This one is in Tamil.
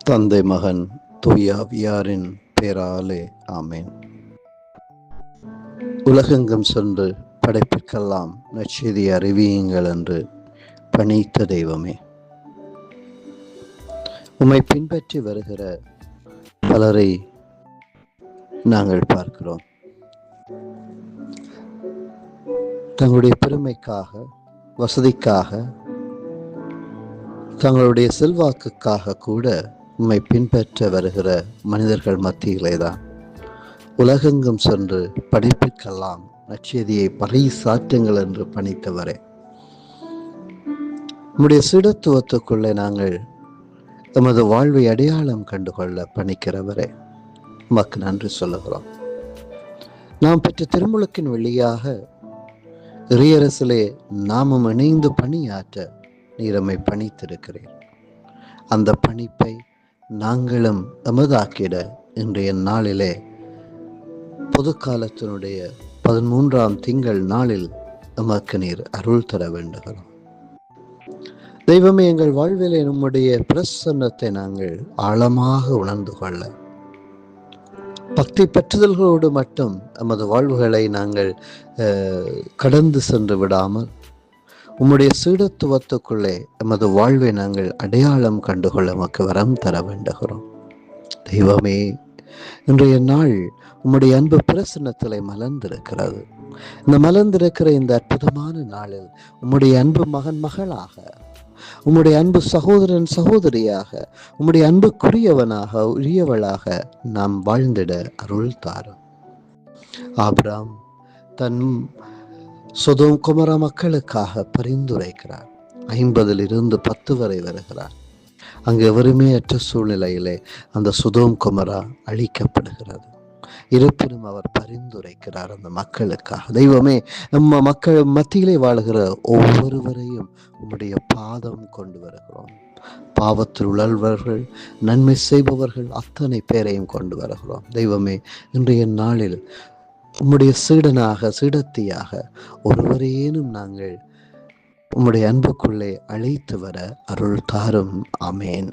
தந்தை மகன் தூயாவியாரின் பேராலே ஆமேன். உலகெங்கும் சென்று படைப்பிற்கெல்லாம் நற்செய்தி அறிவியுங்கள் என்று பணித்த தெய்வமே, உம்மை பின்பற்றி வருகிற பலரை நாங்கள் பார்க்கிறோம். தங்களுடைய பெருமைக்காக, வசதிக்காக, தங்களுடைய செல்வாக்குக்காக கூட உம்மை பின்பற்ற வருகிற மனிதர்கள் மத்தியிலே தான் உலகெங்கும் சென்று படைப்பிற்கெல்லாம் நற்செய்தியை பறைசாற்றுங்கள் என்று பணித்தவரே, உம்முடைய சீடத்துவத்துக்குள்ளே நாங்கள் எமது வாழ்வை அடையாளம் கண்டுகொள்ள பணிக்கிறவரே, உமக்கு நன்றி சொல்லுகிறோம். நாம் பெற்ற திருமுழுக்கின் வழியாக இறையரசிலே நாமும் இணைந்து பணியாற்ற நீர் எம்மை பணித்திருக்கிறீர். அந்த பணிப்பை நாங்களும் எமதாக்கிட இன்றைய நாளிலே பொது காலத்தினுடைய 13ஆம் திங்கள் நாளில் எமக்கு நீர் அருள் தர வேண்டுகிறோம். தெய்வமே, எங்கள் வாழ்விலே நம்முடைய பிரசன்னத்தை நாங்கள் ஆழமாக உணர்ந்து கொள்ள, பக்தி பற்றுதல்களோடு மட்டும் எமது வாழ்வுகளை நாங்கள் கடந்து சென்று விடாமல் உம்முடைய சீடத்துவத்துக்குள்ளே எமது வாழ்வை நாங்கள் அடையாளம் கண்டுகொள்ள எமக்கு வரம் தர வேண்டுகிறோம். தெய்வமே, இன்றைய நாள் உம்முடைய அன்பு பிரசன்னத்திலே மலர்ந்திருக்கிறது. இந்த மலர்ந்திருக்கிற இந்த அற்புதமான நாளில் உம்முடைய அன்பு மகன் மகளாக, உம்முடைய அன்பு சகோதரன் சகோதரியாக, உம்முடைய அன்புக்குரியவனாக உரியவளாக நாம் வாழ்ந்திட அருள் தாரும். ஆபிரகாம் தன் சொதோம் குமரா மக்களுக்காக பரிந்துரைக்கிறார். 50 10 வரை வருகிறார். அங்கு எவருமே அற்ற சூழ்நிலையிலே அந்த சொதோம் குமரா அழிக்கப்படுகிறது. இருப்பினும் அவர் பரிந்துரைக்கிறார் அந்த மக்களுக்காக. தெய்வமே, நம்ம மக்கள் மத்தியிலே வாழ்கிற ஒவ்வொருவரையும் உம்முடைய பாதம் கொண்டு வருகிறோம். பாவத்தில் உழல்வர்கள், நன்மை செய்பவர்கள் அத்தனை பேரையும் கொண்டு வருகிறோம். தெய்வமே, இன்றைய நாளில் உம்முடைய சீடனாக சீடத்தியாக ஒருவரேனும் நாங்கள் உம்முடைய அன்புக்குள்ளே அழைத்து வர அருள் தாரும். ஆமேன்.